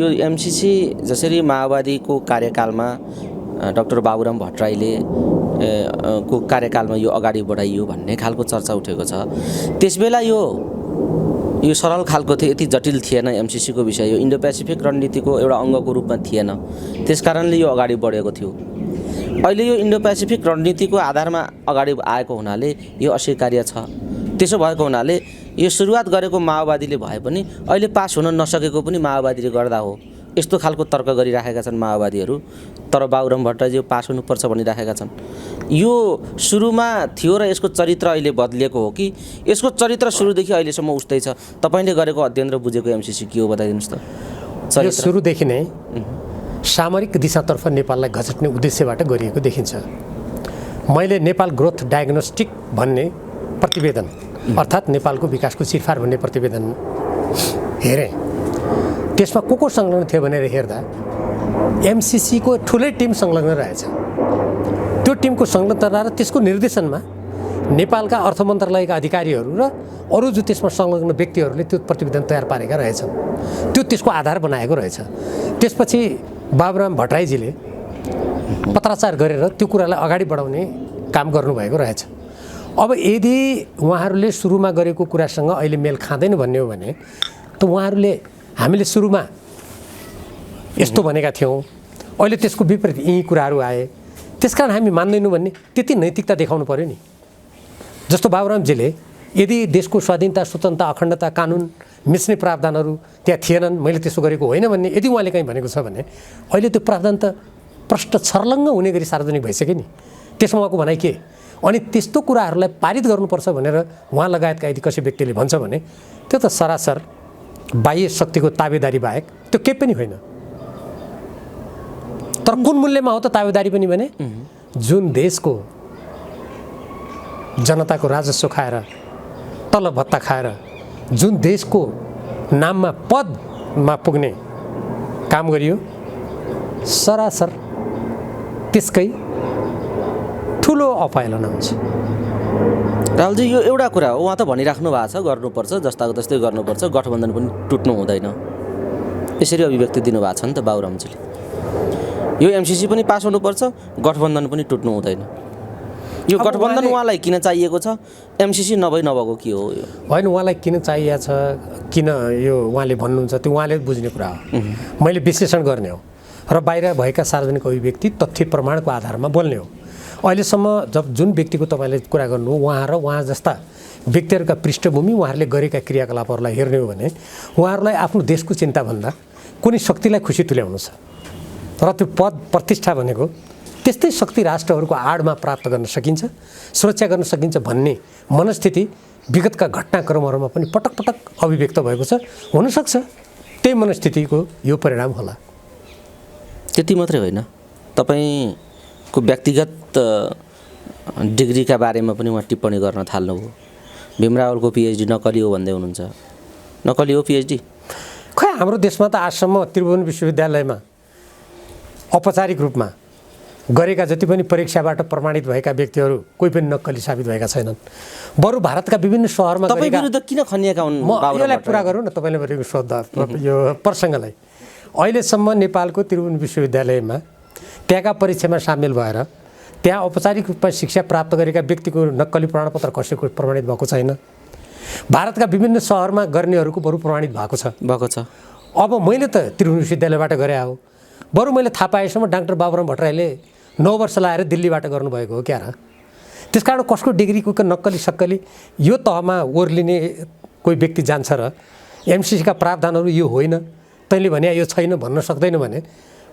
यो एमसीसी जसरी माओवादीको कार्यकालमा डाक्टर बाबुराम भट्टराईले को कार्यकालमा यो अगाडि बढाइयो भन्ने खालको चर्चा उठेको छ। त्यसबेला यो सरल खालको थियो, यति जटिल थिएन एमसीसीको विषय, यो इन्डो पेसिफिक रणनीतिको एउटा अङ्गको रूपमा थिएन, त्यसकारणले यो अगाडि बढेको थियो। अहिले यो इन्डो पेसिफिक रणनीतिको आधारमा अगाडि आएको हुनाले यो अस्वीकार्य छ। त्यसो भएको हुनाले यो सुरुवात गरेको माओवादीले भए पनि अहिले पास हुन नसकेको पनि माओवादीले गर्दा हो, यस्तो खालको तर्क गरिराखेका छन् माओवादीहरू। तर बाबुराम भट्टराईजी पास हुनुपर्छ भनिराखेका छन्। यो सुरुमा थियो र यसको चरित्र अहिले बदलिएको हो कि यसको चरित्र सुरुदेखि अहिलेसम्म उस्तै छ? तपाईँले गरेको अध्ययन र बुझेको एमसीसी के हो बताइदिनुहोस् त। यो सुरुदेखि नै सामरिक दिशातर्फ नेपाललाई घचट्ने उद्देश्यबाट गरिएको देखिन्छ। मैले नेपाल ग्रोथ डायग्नोस्टिक भन्ने प्रतिवेदन अर्थात् नेपालको विकासको चिरफार भन्ने प्रतिवेदन हेरेँ। त्यसमा को संलग्न थियो भनेर हेर्दा एमसीसीको ठुलै टिम संलग्न रहेछ। त्यो टिमको संलग्नता र त्यसको निर्देशनमा नेपालका अर्थ मन्त्रालयका अधिकारीहरू र अरू जो त्यसमा संलग्न व्यक्तिहरूले त्यो प्रतिवेदन तयार पारेका रहेछन्। त्यो त्यसको आधार बनाएको रहेछ। त्यसपछि बाबुराम भट्टराईजीले पत्राचार गरेर त्यो कुरालाई अगाडि बढाउने काम गर्नुभएको रहेछ। अब यदि उहाँहरूले सुरुमा गरेको कुरासँग अहिले मेल खाँदैन भन्ने हो भने त उहाँहरूले हामीले सुरुमा यस्तो भनेका थियौँ, अहिले त्यसको विपरीत यी कुराहरू आए, त्यसकारण हामी मान्दैनौँ भन्ने त्यति नैतिकता देखाउनु पर्यो नि। जस्तो बाबुरामजीले यदि देशको स्वाधीनता, स्वतन्त्रता, अखण्डता, कानुन मिच्ने प्रावधानहरू त्यहाँ थिएनन्, मैले त्यसो गरेको होइन भन्ने यदि उहाँले कहीँ भनेको छ भने अहिले त्यो प्रावधान त प्रष्ट छर्लङ्ग हुने गरी सार्वजनिक भइसक्यो नि। त्यसमा उहाँको भनाइ के? अनि त्यस्तो कुराहरूलाई पारित गर्नुपर्छ भनेर उहाँ लगायतका यदि कसै व्यक्तिले भन्छ भने त्यो त सरासर बाह्य शक्तिको ताबेदारी बाहेक त्यो केही पनि होइन। तर कुन मूल्यमा हो त ताबेदारी पनि भने जुन देशको जनताको राजस्व खाएर, तलब भत्ता खाएर, जुन देशको नाममा पदमा पुग्ने काम गरियो, सरासर त्यसकै ठुलो अपायलन हुन्छ। राहुलजी, यो एउटा कुरा हो, उहाँ त भनिराख्नु भएको छ गर्नुपर्छ, जस्ताको तस्तै गर्नुपर्छ, गठबन्धन पनि टुट्नु हुँदैन, यसरी अभिव्यक्ति दिनुभएको छ नि त बाबुरामजीले। यो एमसीसी पनि पास हुनुपर्छ, गठबन्धन पनि टुट्नु हुँदैन। यो गठबन्धन उहाँलाई किन चाहिएको छ? एमसीसी नभएको के हो? यो होइन, उहाँलाई किन चाहिएको छ, किन यो उहाँले भन्नुहुन्छ त्यो उहाँले बुझ्ने कुरा हो। मैले विश्लेषण गर्ने हो र बाहिर भएका सार्वजनिक अभिव्यक्ति तथ्य प्रमाणको आधारमा बोल्ने हो। अहिलेसम्म जुन व्यक्तिको तपाईँले कुरा गर्नु, उहाँ र उहाँ जस्ता व्यक्तिहरूका पृष्ठभूमि, उहाँहरूले गरेका क्रियाकलापहरूलाई हेर्ने हो भने उहाँहरूलाई आफ्नो देशको चिन्ताभन्दा कुनै शक्तिलाई खुसी तुल्याउनु छ र त्यो पद प्रतिष्ठा भनेको त्यस्तै शक्ति राष्ट्रहरूको आडमा प्राप्त गर्न सकिन्छ, सुरक्षा गर्न सकिन्छ भन्ने मनस्थिति विगतका घटनाक्रमहरूमा पनि पटक पटक अभिव्यक्त भएको छ। हुनसक्छ त्यही मनस्थितिको यो परिणाम होला। त्यति मात्रै होइन, तपाईँको व्यक्तिगत डिग्रीका बारेमा पनि उहाँ टिप्पणी गर्न थाल्नुभयो। भीम रावलको पिएचडी नकली हो भन्दै हुनुहुन्छ। नकली हो पिएचडी? खै हाम्रो देशमा त आजसम्म त्रिभुवन विश्वविद्यालयमा औपचारिक रूपमा गरेका जति पनि परीक्षाबाट प्रमाणित भएका व्यक्तिहरू कोही पनि नक्कली साबित भएका छैनन्। बरु भारतका विभिन्न सहरमा तपाईँ विरुद्ध किन खनिएका हुन्? म यसलाई पुरा गरौँ न, तपाईँले भनेको सोद्धा यो प्रसङ्गलाई। अहिलेसम्म नेपालको त्रिभुवन विश्वविद्यालयमा त्यहाँका परीक्षामा सामेल भएर त्यहाँ औपचारिक रूपमा शिक्षा प्राप्त गरेका व्यक्तिको नक्कली प्रमाणपत्र कसैको प्रमाणित भएको छैन। भारतका विभिन्न सहरमा गर्नेहरूको बरु प्रमाणित भएको छ। अब मैले त त्रिभुवन विश्वविद्यालयबाट गरे हो, बरु मैले थाहा पाएसम्म डाक्टर बाबुराम भट्टराईले 9 वर्ष लाएर दिल्लीबाट गर्नुभएको हो क्या र? त्यसकारण कसको डिग्रीको नक्कली सक्कली यो तहमा ओर्लिने कोही व्यक्ति जान्छ र एमसीसीका प्रावधानहरू यो होइन, तैँले भने यो छैन भन्न सक्दैन भने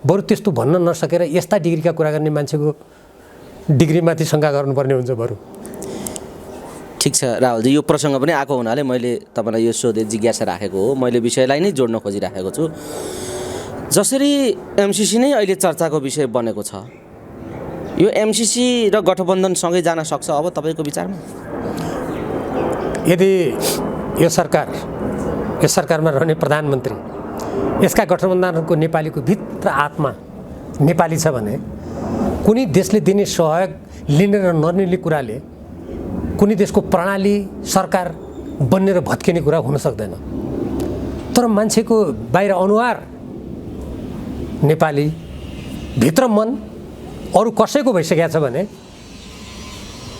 बरु त्यस्तो भन्न नसकेर यस्ता डिग्रीका कुरा गर्ने मान्छेको डिग्रीमाथि शङ्का गर्नुपर्ने हुन्छ बरु। ठिक छ राहुलजी, यो प्रसङ्ग पनि आएको हुनाले मैले तपाईँलाई यो सोधे जिज्ञासा राखेको हो। मैले विषयलाई नै जोड्न खोजिराखेको छु। जसरी एमसीसी नै अहिले चर्चाको विषय बनेको छ, यो एमसीसी र गठबन्धनसँगै जान सक्छ अब तपाईँको विचारमा? यदि यो सरकारमा रहने प्रधानमन्त्री यसका गठबन्धनको नेपालीको भित्र आत्मा नेपाली छ भने कुनै देशले दिने सहयोग लिने र नलिने कुराले कुनै देशको प्रणाली सरकार बन्ने र भत्किने कुरा हुन सक्दैन। तर मान्छेको बाहिर अनुहार नेपाली भित्र मन अरू कसैको भइसकेको छ भने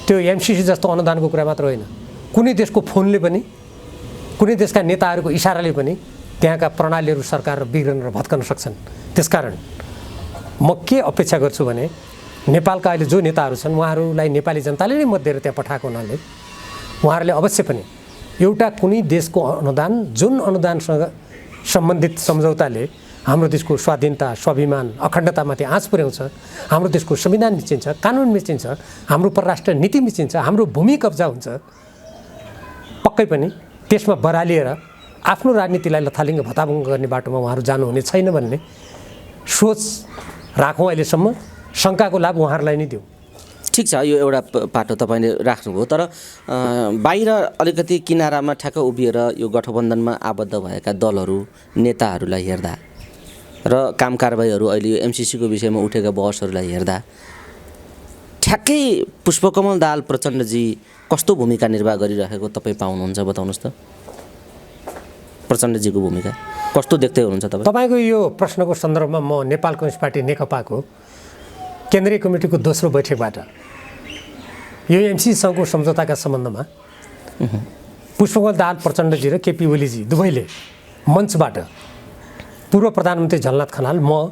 त्यो एमसिसी जस्तो अनुदानको कुरा मात्र होइन, कुनै देशको फोनले पनि, कुनै देशका नेताहरूको इसाराले पनि त्यहाँका प्रणालीहरू सरकार बिग्रन र भत्कन सक्छन्। त्यसकारण म के अपेक्षा गर्छु भने नेपालका अहिले जो नेताहरू छन् उहाँहरूलाई नेपाली जनताले नै मत दिएर त्यहाँ पठाएको हुनाले उहाँहरूले अवश्य पनि एउटा कुनै देशको अनुदान जुन अनुदानसँग सम्बन्धित सम्झौताले हाम्रो देशको स्वाधीनता, स्वाभिमान, अखण्डतामाथि आँच पुर्याउँछ, हाम्रो देशको संविधान मिचिन्छ, कानुन मिचिन्छ, हाम्रो परराष्ट्र नीति मिचिन्छ, हाम्रो भूमि कब्जा हुन्छ, पक्कै पनि त्यसमा बरालिएर आफ्नो राजनीतिलाई लथालिङ्ग भताभुङ्ग गर्ने बाटोमा उहाँहरू जानुहुने छैन भन्ने सोच राखौँ। अहिलेसम्म शङ्काको लाभ उहाँहरूलाई नै दिउँ। ठिक छ, यो एउटा पाटो तपाईँले राख्नुभयो, तर बाहिर अलिकति किनारामा ठ्याक्क उभिएर यो गठबन्धनमा आबद्ध भएका दलहरू, नेताहरूलाई हेर्दा र काम कारबाहीहरू अहिले यो एमसिसीको विषयमा उठेका बहसहरूलाई हेर्दा ठ्याक्कै पुष्पकमल दाहाल प्रचण्डजी कस्तो भूमिका निर्वाह गरिरहेको तपाईँ पाउनुहुन्छ? बताउनुहोस् त, प्रचण्डजीको भूमिका कस्तो देख्दै हुनुहुन्छ तपाईँ? तपाईँको यो प्रश्नको सन्दर्भमा म नेपाल कम्युनिस्ट पार्टी नेकपाको केन्द्रीय कमिटीको दोस्रो बैठकबाट यो एमसिसीसँगको सम्झौताका सम्बन्धमा पुष्पकमल दाहाल प्रचण्डजी र केपी ओलीजी दुवैले मञ्चबाट पूर्व प्रधानमन्त्री झलनाथ खनाल, म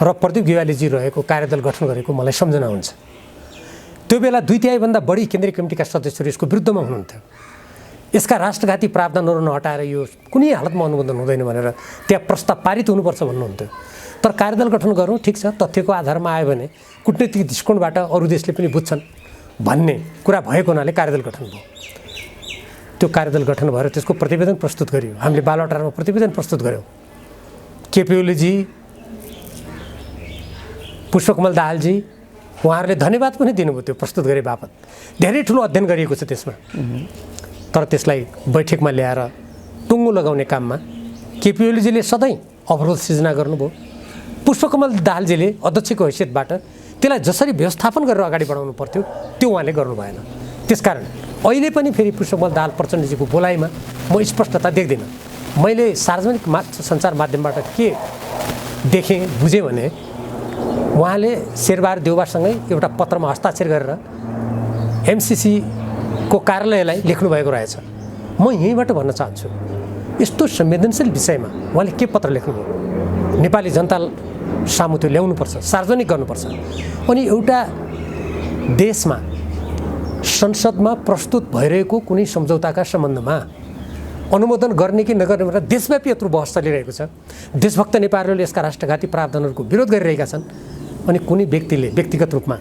र प्रदीप गेवालीजी रहेको कार्यदल गठन गरेको मलाई सम्झना हुन्छ। त्यो बेला 2/3 बढी केन्द्रीय कमिटीका सदस्यहरू यसको विरुद्धमा हुनुहुन्थ्यो। यसका राष्ट्रघाती प्रावधानहरू नहटाएर यो कुनै हालतमा अनुमोदन हुँदैन भनेर त्यहाँ प्रस्ताव पारित हुनुपर्छ भन्नुहुन्थ्यो। तर कार्यदल गठन गरौँ, ठिक छ, तथ्यको आधारमा आयो भने कूटनीतिक दृष्टिकोणबाट अरू देशले पनि बुझ्छन् भन्ने कुरा भएको हुनाले कार्यदल गठन भयो। त्यो कार्यदल गठन भएर त्यसको प्रतिवेदन प्रस्तुत गरियो। हामीले बालुवाटारमा प्रतिवेदन प्रस्तुत गऱ्यौँ। केपी ओलीजी, पुष्पकमल दाहालजी उहाँहरूले धन्यवाद पनि दिनुभयो त्यो प्रस्तुत गरे बापत। धेरै ठुलो अध्ययन गरिएको छ त्यसमा। तर त्यसलाई बैठकमा ल्याएर टुङ्गो लगाउने काममा केपी ओलीजीले सधैँ अवरोध सिर्जना गर्नुभयो। पुष्पकमल दाहालजीले अध्यक्षको हैसियतबाट त्यसलाई जसरी व्यवस्थापन गरेर अगाडि बढाउनु पर्थ्यो त्यो उहाँले गर्नु भएन। त्यसकारण अहिले पनि फेरि पुष्पकमल दाहाल प्रचण्डजीको बोलाइमा म स्पष्टता देख्दिनँ। मैले सार्वजनिक सञ्चार माध्यमबाट के देखेँ, बुझेँ भने उहाँले शेरबहादुर देउवासँगै एउटा पत्रमा हस्ताक्षर गरेर एमसिसीको कार्यालयलाई लेख्नुभएको रहेछ। म यहीँबाट भन्न चाहन्छु, यस्तो संवेदनशील विषयमा उहाँले के पत्र लेख्नुभयो? नेपाली जनता सामु त्यो ल्याउनुपर्छ, सार्वजनिक गर्नुपर्छ। अनि एउटा देशमा संसदमा प्रस्तुत भइरहेको कुनै सम्झौताका सम्बन्धमा अनुमोदन गर्ने कि नगर्ने भनेर देशव्यापी यत्रो बहस चलिरहेको छ। देशभक्त नेपालीहरूले यसका राष्ट्रघाती प्रावधानहरूको विरोध गरिरहेका छन्। अनि कुनै व्यक्तिले व्यक्तिगत रूपमा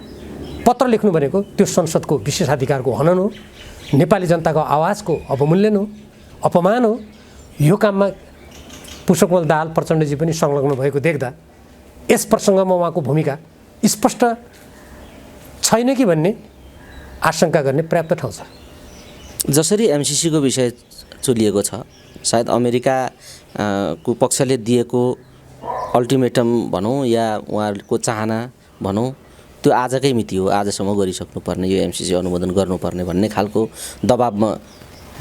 पत्र लेख्नु भनेको त्यो संसदको विशेषाधिकारको हनन हो, नेपाली जनताको आवाजको अवमूल्यन हो, अपमान हो। यो काममा पुष्पकमल दाहाल प्रचण्डजी पनि संलग्न भएको देख्दा यस प्रसङ्गमा उहाँको भूमिका स्पष्ट छैन कि भन्ने आशंका गर्ने पर्याप्त ठाउँ छ। जसरी एमसिसीको विषय चुलिएको छ, सायद अमेरिका को पक्षले दिएको अल्टिमेटम भनौँ या उहाँहरूको चाहना भनौँ, त्यो आजकै मिति हो, आजसम्म गरिसक्नुपर्ने, यो एमसिसी अनुमोदन गर्नुपर्ने भन्ने खालको दबाबमा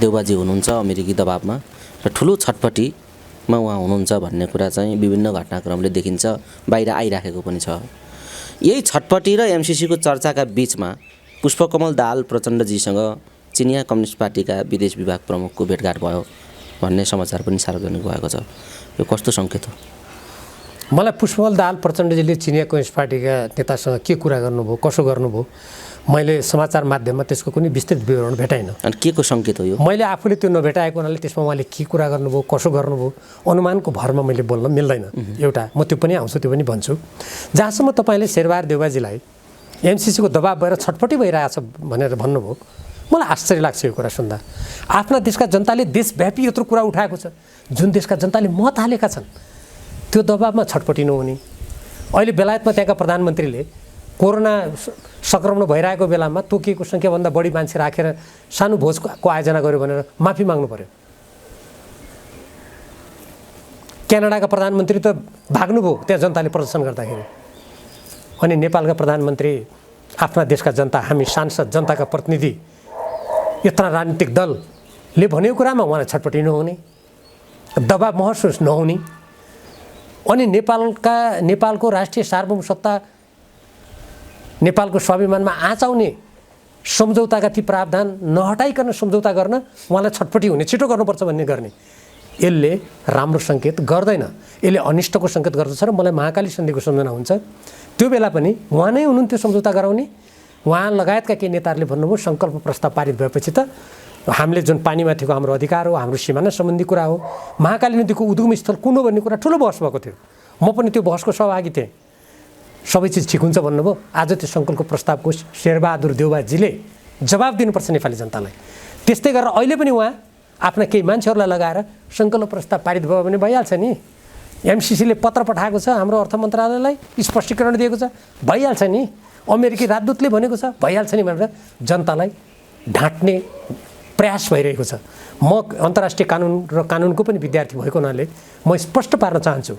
देउबाजी हुनुहुन्छ, अमेरिकी दबाबमा, र ठुलो छटपट्टिमा उहाँ हुनुहुन्छ भन्ने कुरा चाहिँ विभिन्न घटनाक्रमले देखिन्छ, बाहिर आइराखेको पनि छ। यही छटपट्टि र एमसिसीको चर्चाका बिचमा पुष्पकमल दाहाल प्रचण्डजीसँग चिनिया कम्युनिस्ट पार्टीका विदेश विभाग प्रमुखको भेटघाट भयो भन्ने समाचार पनि सार्वजनिक भएको छ। यो कस्तो सङ्केत हो? मलाई पुष्पकमल दाहाल प्रचण्डजीले चिनिया कम्युनिस्ट पार्टीका नेतासँग के कुरा गर्नुभयो, कसो गर्नुभयो, मैले समाचार माध्यममा त्यसको कुनै विस्तृत विवरण भेटाइनँ। अनि के को सङ्केत हो यो? मैले आफूले त्यो नभेटाएको हुनाले त्यसमा उहाँले के कुरा गर्नुभयो, कसो गर्नुभयो, अनुमानको भरमा मैले बोल्न मिल्दैन। एउटा म त्यो पनि आउँछु, त्यो पनि भन्छु। जहाँसम्म तपाईँले शेरबहादुर देउवाजीलाई एमसिसीको दबाब भएर छटपट्टि भइरहेछ भनेर भन्नुभयो, मलाई आश्चर्य लाग्छ यो कुरा सुन्दा। आफ्ना देशका जनताले देशव्यापी यत्रो कुरा उठाएको छ, जुन देशका जनताले मत हालेका छन्, त्यो दबाबमा छटपट्टि नहुने। अहिले बेलायतमा त्यहाँका प्रधानमन्त्रीले कोरोना सङ्क्रमण भइरहेको बेलामा तोकिएको सङ्ख्याभन्दा बढी मान्छे राखेर सानो भोजको आयोजना गर्यो भनेर माफी माग्नु पर्यो। क्यानाडाका प्रधानमन्त्री त भाग्नुभयो त्यहाँ जनताले प्रदर्शन गर्दाखेरि। अनि नेपालका प्रधानमन्त्री आफ्ना देशका जनता, हामी सांसद, जनताका प्रतिनिधि, यत्रा राजनीतिक दलले भनेको कुरामा उहाँलाई छटपट्टि नहुने, दबाब महसुस नहुने, अनि नेपालको राष्ट्रिय सार्वभौमसत्ता नेपालको स्वाभिमानमा आँचाउने सम्झौताका ती प्रावधान नहटाइकन सम्झौता गर्न उहाँलाई छटपटी हुने, छिटो गर्नुपर्छ भन्ने गर्ने, यसले राम्रो सङ्केत गर्दैन, यसले अनिष्टको सङ्केत गर्दछ। र मलाई महाकाली सन्धिको सम्झना हुन्छ। त्यो बेला पनि उहाँ नै हुनुहुन्थ्यो सम्झौता गराउने। उहाँ लगायतका केही नेताहरूले भन्नुभयो सङ्कल्प प्रस्ताव पारित भएपछि त हामीले जुन पानीमाथिको हाम्रो अधिकार हो, हाम्रो सिमाना सम्बन्धी कुरा हो, महाकाली नदीको उद्गम स्थल कुन हो भन्ने कुरा ठुलो बहस भएको थियो। म पनि त्यो बहसको सहभागी थिएँ। सबै चिज ठिक हुन्छ भन्नुभयो। आज त्यो सङ्कल्पको प्रस्तावको शेरबहादुर देउबाजीले जवाब दिनुपर्छ नेपाली जनतालाई। त्यस्तै गरेर अहिले पनि उहाँ आफ्ना केही मान्छेहरूलाई लगाएर सङ्कल्प प्रस्ताव पारित भयो भने भइहाल्छ नि। एमसिसीले पत्र पठाएको छ हाम्रो अर्थ मन्त्रालयलाई, स्पष्टीकरण दिएको छ, भइहाल्छ नि। अमेरिकी राजदूतले भनेको छ, भइहाल्छ नि भनेर जनतालाई ढाँट्ने प्रयास भइरहेको छ। म अन्तर्राष्ट्रिय कानुन र कानुनको पनि विद्यार्थी भएको हुनाले म स्पष्ट पार्न चाहन्छु,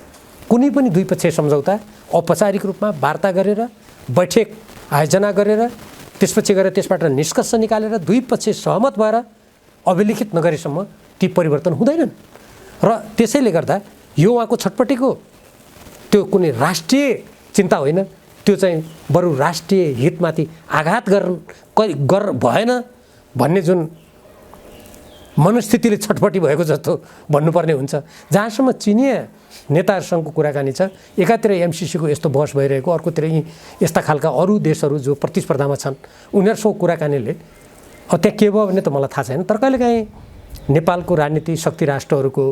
कुनै पनि द्विपक्षीय सम्झौता औपचारिक रूपमा वार्ता गरेर, बैठक आयोजना गरेर, त्यसपछि गएर त्यसबाट निष्कर्ष निकालेर दुई पक्ष सहमत भएर अभिलिखित नगरेसम्म ती परिवर्तन हुँदैनन्। र त्यसैले गर्दा यो उहाँको छटपटीको त्यो कुनै राष्ट्रिय चिन्ता होइन, त्यो चाहिँ बरु राष्ट्रिय हितमाथि आघात भएन भन्ने जुन मनस्थितिले छटपटी भएको जस्तो भन्नुपर्ने हुन्छ। जहाँसम्म चिनिया नेताहरूसँगको कुराकानी छ, एकातिर एमसिसीको यस्तो बहस भइरहेको, अर्कोतिर यी यस्ता खालका अरू देशहरू जो प्रतिस्पर्धामा छन् उनीहरूसँग कुराकानीले त्यहाँ के भयो भने त मलाई थाहा छैन। तर कहिलेकाहीँ नेपालको राजनीति शक्ति राष्ट्रहरूको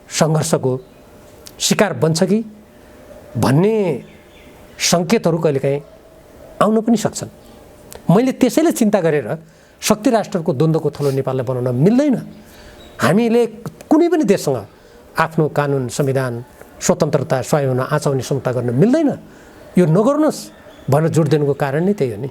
सङ्घर्षको शिकार बन्छ कि भन्ने सङ्केतहरू कहिलेकाहीँ आउन पनि सक्छन्। मैले त्यसैले चिन्ता गरेर शक्ति राष्ट्रको द्वन्द्वको थलो नेपाललाई बनाउन मिल्दैन। हामीले कुनै पनि देशसँग आफ्नो कानुन, संविधान, स्वतन्त्रता, स्वाभिमान आँचाउने समता गर्न मिल्दैन। यो नगर्नुहोस् भनेर जोड दिनुको कारण नै त्यही हो नि।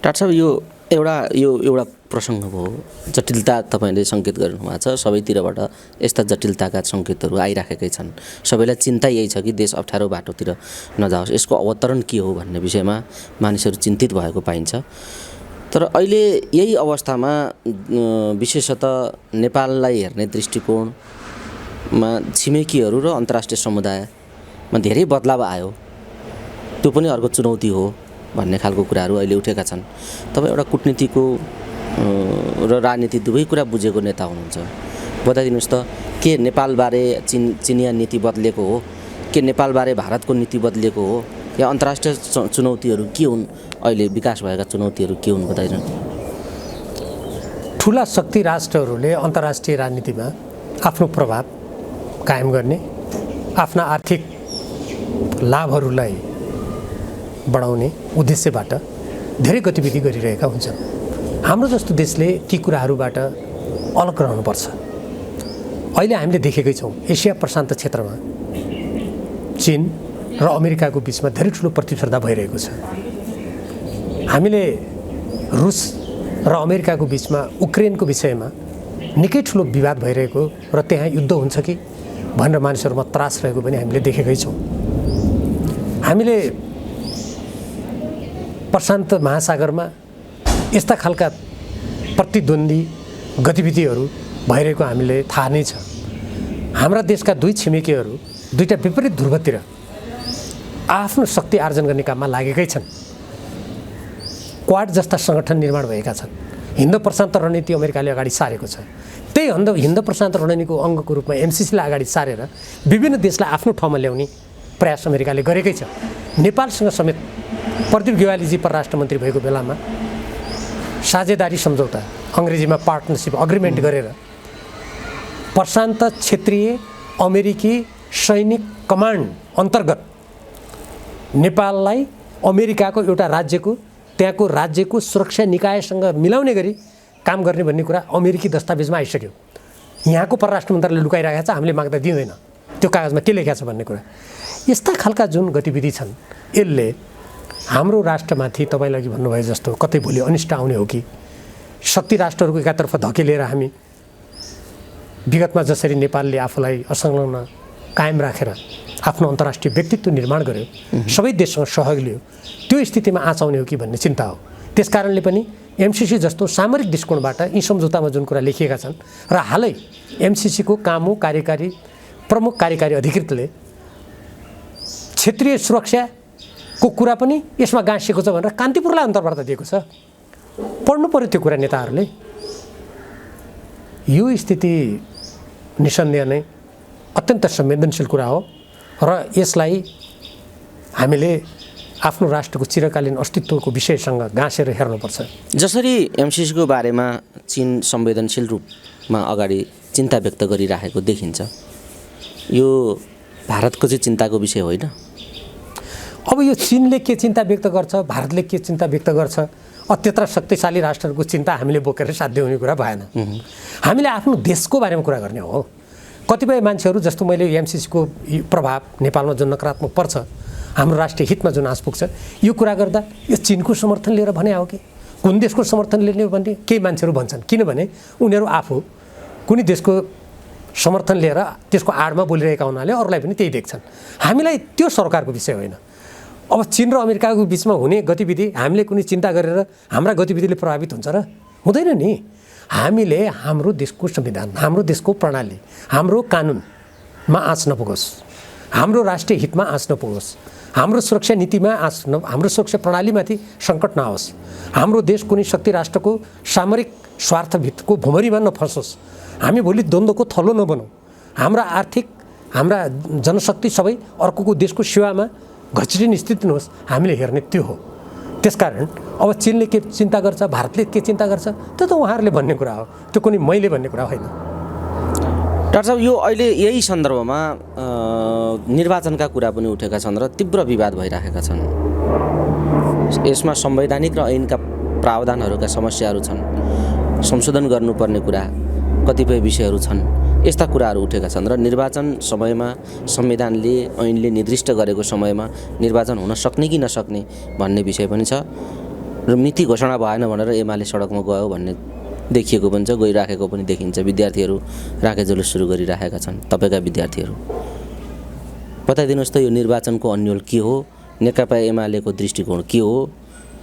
डाक्टर साहब, यो एउटा प्रसङ्ग भयो, जटिलता तपाईँले सङ्केत गर्नुभएको छ। सबैतिरबाट यस्ता जटिलताका सङ्केतहरू आइराखेकै छन्। सबैलाई चिन्ता यही छ कि देश अप्ठ्यारो बाटोतिर नजाओस्, यसको अवतरण के हो भन्ने विषयमा मानिसहरू चिन्तित भएको पाइन्छ। तर अहिले यही अवस्थामा विशेषतः नेपाललाई हेर्ने दृष्टिकोणमा छिमेकीहरू र अन्तर्राष्ट्रिय समुदायमा धेरै बदलाव आयो। त्यो पनि अर्को चुनौती हो भन्ने खालको कुराहरू अहिले उठेका छन्। तपाईँ एउटा कुटनीतिको र राजनीति दुवै कुरा बुझेको नेता हुनुहुन्छ, बताइदिनुहोस् त के नेपालबारे चिनिया नीति बदलेको हो, के नेपालबारे भारतको नीति बदलेको हो, या अन्तर्राष्ट्रिय चुनौतीहरू के हुन्, अहिले विकास भएका चुनौतीहरू के हुन् बताइदिनु। ठुला शक्ति राष्ट्रहरूले अन्तर्राष्ट्रिय राजनीतिमा आफ्नो प्रभाव कायम गर्ने, आफ्ना आर्थिक लाभहरूलाई बढाउने उद्देश्यबाट धेरै गतिविधि गरिरहेका हुन्छन्। हाम्रो जस्तो देशले ती कुराहरूबाट अलग रहनुपर्छ। अहिले हामीले देखेकै छौँ एसिया प्रशान्त क्षेत्रमा चीन र अमेरिकाको बिचमा धेरै ठुलो प्रतिस्पर्धा भइरहेको छ। हामीले रुस र अमेरिकाको बिचमा उक्रेनको विषयमा निकै ठुलो विवाद भइरहेको र त्यहाँ युद्ध हुन्छ कि भनेर मानिसहरूमा त्रास रहेको पनि हामीले देखेकै छौँ। हामीले प्रशान्त महासागरमा यस्ता खालका प्रतिद्वन्दी गतिविधिहरू भइरहेको हामीले थाहा नै छ। हाम्रा देशका दुई छिमेकीहरू दुईटा विपरीत ध्रुवतिर आफ्नो शक्ति आर्जन गर्ने काममा लागेकै छन्। क्वाड जस्ता सङ्गठन निर्माण भएका छन्। हिन्द प्रशान्त रणनीति अमेरिकाले अगाडि सारेको छ। त्यही हिन्द प्रशान्त रणनीतिको अङ्गको रूपमा एमसिसीलाई अगाडि सारेर विभिन्न देशलाई आफ्नो ठाउँमा ल्याउने प्रयास अमेरिकाले गरेकै छ। नेपालसँग समेत प्रदीप गेवालीजी परराष्ट्र मन्त्री भएको बेलामा साझेदारी सम्झौता, अङ्ग्रेजीमा पार्टनरसिप अग्रिमेन्ट गरेर प्रशान्त क्षेत्रीय अमेरिकी सैनिक कमान्ड अन्तर्गत नेपाललाई अमेरिकाको एउटा राज्यको त्यहाँको राज्यको सुरक्षा निकायसँग मिलाउने गरी काम गर्ने भन्ने कुरा अमेरिकी दस्तावेजमा आइसक्यो। यहाँको परराष्ट्र मन्त्रालयले लुकाइरहेको छ, हामीले माग्दा दिँदैन, त्यो कागजमा के लेखेको छ भन्ने कुरा। यस्ता खालका जुन गतिविधि छन् यसले हाम्रो राष्ट्रमाथि तपाईँले अघि भन्नुभयो जस्तो कतै भोलि अनिष्ट आउने हो कि शक्ति राष्ट्रहरूको एकातर्फ धकेलेर हामी विगतमा जसरी नेपालले आफूलाई असंलग्न कायम राखेर आफ्नो अन्तर्राष्ट्रिय व्यक्तित्व निर्माण गर्यो, सबै देशसँग सहयोग लियो, त्यो स्थितिमा आँचाउने हो कि भन्ने चिन्ता हो। त्यसकारणले पनि एमसिसी जस्तो सामरिक दृष्टिकोणबाट यी सम्झौतामा जुन कुरा लेखिएका छन् र हालै एमसिसीको कामु प्रमुख कार्यकारी अधिकृतले क्षेत्रीय सुरक्षाको कुरा पनि यसमा गाँसिएको छ भनेर कान्तिपुरलाई अन्तर्वार्ता दिएको छ। पढ्नु पर्यो त्यो कुरा नेताहरूले। यो स्थिति निसन्देह नै अत्यन्त संवेदनशील कुरा हो र यसलाई हामीले आफ्नो राष्ट्रको चिरकालीन अस्तित्वको विषयसँग गाँसेर हेर्नुपर्छ। जसरी एमसिसीको बारेमा चीन संवेदनशील रूपमा अगाडि चिन्ता व्यक्त गरिराखेको देखिन्छ, यो भारतको चाहिँ चिन्ताको विषय होइन। अब यो चीनले के चिन्ता व्यक्त गर्छ, भारतले के चिन्ता व्यक्त गर्छ, त्यत्र शक्तिशाली राष्ट्रहरूको चिन्ता हामीले बोकेर साध्य हुने कुरा भएन। हामीले आफ्नो देशको बारेमा कुरा गर्ने हो। कतिपय मान्छेहरू जस्तो मैले एमसिसीको प्रभाव नेपालमा जुन नकारात्मक पर्छ, हाम्रो राष्ट्रिय हितमा जुन आँच पुग्छ, यो कुरा गर्दा यो चीनको समर्थन लिएर भने हो कि कुन देशको समर्थन लिने भन्ने केही मान्छेहरू भन्छन्। किनभने उनीहरू आफू कुनै देशको समर्थन लिएर त्यसको आडमा बोलिरहेका हुनाले अरूलाई पनि त्यही देख्छन्। हामीलाई त्यो सरकारको विषय होइन। अब चीन र अमेरिकाको बिचमा हुने गतिविधि हामीले कुनै चिन्ता गरेर हाम्रा गतिविधिले प्रभावित हुन्छ र? हुँदैन नि। हामीले हाम्रो देशको संविधान, हाम्रो देशको प्रणाली, हाम्रो कानुनमा आँच नपुगोस्, हाम्रो राष्ट्रिय हितमा आँच नपुगोस्, हाम्रो सुरक्षा नीतिमा हाम्रो सुरक्षा प्रणालीमाथि सङ्कट नआओस्, हाम्रो देश कुनै शक्ति राष्ट्रको सामरिक स्वार्थभित्रको भुमरीमा नफसोस्, हामी भोलि द्वन्द्वको थलो नबनौँ, हाम्रा आर्थिक हाम्रा जनशक्ति सबै अर्कोको देशको सेवामा घचिटिने स्थिति नहोस्, हामीले हेर्ने त्यो हो। त्यसकारण अब चीनले के चिन्ता गर्छ, भारतले के चिन्ता गर्छ, त्यो त उहाँहरूले भन्ने कुरा हो, त्यो कुनै मैले भन्ने कुरा होइन। डाक्टर साहब, यो अहिले यही सन्दर्भमा निर्वाचनका कुरा पनि उठेका छन् र तीव्र विवाद भइरहेका छन्। यसमा संवैधानिक र ऐनका प्रावधानहरूका समस्याहरू छन्, संशोधन गर्नुपर्ने कुरा कतिपय विषयहरू छन्, यस्ता कुराहरू उठेका छन् र निर्वाचन समयमा संविधानले ऐनले निर्दिष्ट गरेको समयमा निर्वाचन हुन सक्ने कि नसक्ने भन्ने विषय पनि छ र मिति घोषणा भएन भनेर एमाले सडकमा गयो भन्ने देखिएको पनि छ, गइराखेको पनि देखिन्छ। विद्यार्थीहरू राखेजुलुस सुरु गरिराखेका छन्। तपाईँका विद्यार्थीहरू बताइदिनुहोस् त, यो निर्वाचनको अन्यल के हो, नेकपा एमालेको दृष्टिकोण के हो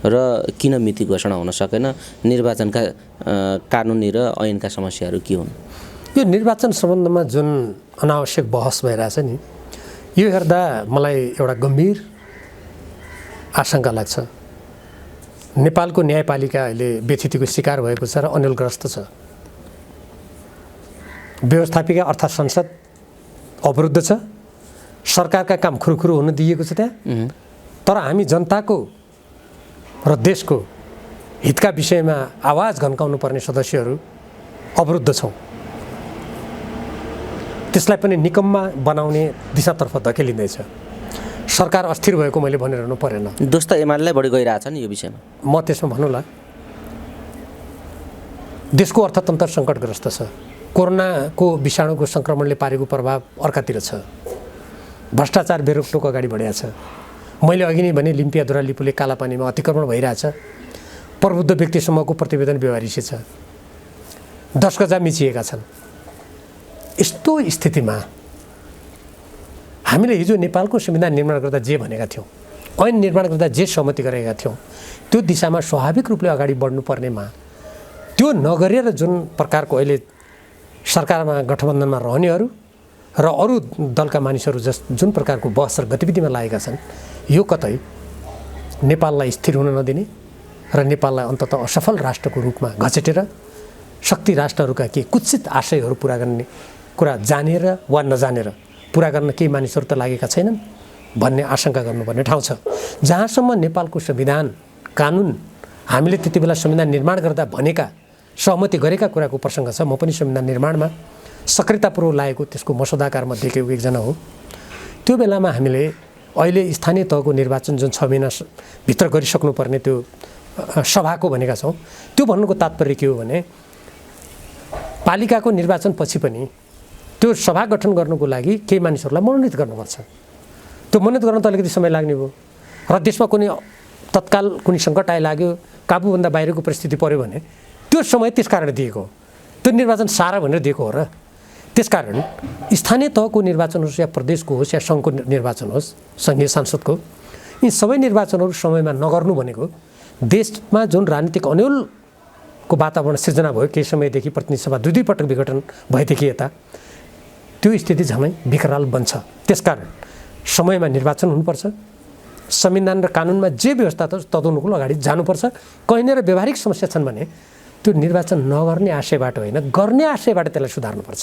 र किन मिति घोषणा हुन सकेन, निर्वाचनका कानुनी र ऐनका समस्याहरू के हुन्? यो निर्वाचन सम्बन्धमा जुन अनावश्यक बहस भइरहेछ नि, यो हेर्दा मलाई एउटा गम्भीर आशंका लाग्छ। नेपालको न्यायपालिका अहिले व्यथितिको शिकार भएको छ र अन्यलग्रस्त छ। व्यवस्थापिका अर्थात् संसद अवरुद्ध छ, सरकारका काम खुरुखुरु हुन दिएको छ त्यहाँ। तर हामी जनताको र देशको हितका विषयमा आवाज घन्काउनु पर्ने सदस्यहरू अवरुद्ध छौँ। त्यसलाई पनि निकममा बनाउने दिशातर्फ धकेलिँदैछ। सरकार अस्थिर भएको मैले भनिरहनु परेन। दोष त एमालेलाई बढी गइरहेछ नि यो विषयमा। म त्यसमा भनौँला, देशको अर्थतन्त्र सङ्कटग्रस्त छ। कोरोनाको विषाणुको सङ्क्रमणले पारेको प्रभाव अर्कातिर छ। भ्रष्टाचार बेरोकटोक अगाडि बढेको छ। मैले अघि नै भने लिम्पियाद्वारा लिपुले कालापानीमा अतिक्रमण भइरहेछ। प्रबुद्ध व्यक्तिसम्मको प्रतिवेदन व्यवहारिसी छ। 10 गजा मिचिएका छन्। यस्तो स्थितिमा हामीले हिजो नेपालको संविधान निर्माण गर्दा जे भनेका थियौँ, ऐन निर्माण गर्दा जे सहमति गरेका थियौँ, त्यो दिशामा स्वाभाविक रूपले अगाडि बढ्नुपर्नेमा त्यो नगरेर जुन प्रकारको अहिले सरकारमा गठबन्धनमा रहनेहरू र अरू दलका मानिसहरू जुन प्रकारको बहस र गतिविधिमा लागेका छन्, यो कतै नेपाललाई स्थिर हुन नदिने र नेपाललाई अन्ततः असफल राष्ट्रको रूपमा घचेटेर शक्ति राष्ट्रहरूका केही कुत्सित आशयहरू पुरा गर्ने कुरा जानेर वा नजानेर पुरा गर्न केही मानिसहरू त लागेका छैनन् भन्ने आशंका गर्नुपर्ने ठाउँ छ। जहाँसम्म नेपालको संविधान कानुन हामीले त्यति बेला संविधान निर्माण गर्दा भनेका सहमति गरेका कुराको प्रसङ्ग छ। म पनि संविधान निर्माणमा सक्रियतापूर्वक लागेको त्यसको मसौदाकार मध्येको एकजना हो। त्यो बेलामा हामीले अहिले स्थानीय तहको निर्वाचन जुन 6 महिनाभित्र गरिसक्नुपर्ने त्यो सभाको भनेका छौँ। त्यो भन्नुको तात्पर्य के हो भने पालिकाको निर्वाचन पछि पनि त्यो सभा गठन गर्नुको लागि केही मानिसहरूलाई मनोनित गर्नुपर्छ। त्यो मनोनित गर्न त अलिकति समय लाग्ने भयो र देशमा कुनै तत्काल कुनै सङ्कट आइलाग्यो, काबुभन्दा बाहिरको परिस्थिति पऱ्यो भने त्यो समय त्यस कारण दिएको हो। त्यो निर्वाचन सारा भनेर दिएको हो र। त्यसकारण स्थानीय तहको निर्वाचन होस् या प्रदेशको होस् या सङ्घको निर्वाचन होस्, सङ्घीय सांसदको, यी सबै निर्वाचनहरू समयमा नगर्नु भनेको देशमा जुन राजनीतिक अन्यलको वातावरण सिर्जना भयो, केही समयदेखि प्रतिनिधि सभा 2 पटक विघटन भएदेखि यता त्यो स्थिति झमै विकराल बन्छ। त्यसकारण समयमा निर्वाचन हुनुपर्छ, संविधान र कानुनमा जे व्यवस्था छ तदनुकूल अगाडि जानुपर्छ। कहीँनिर व्यवहारिक समस्या छन् भने त्यो निर्वाचन नगर्ने आशयबाट होइन, गर्ने आशयबाट त्यसलाई सुधार्नुपर्छ।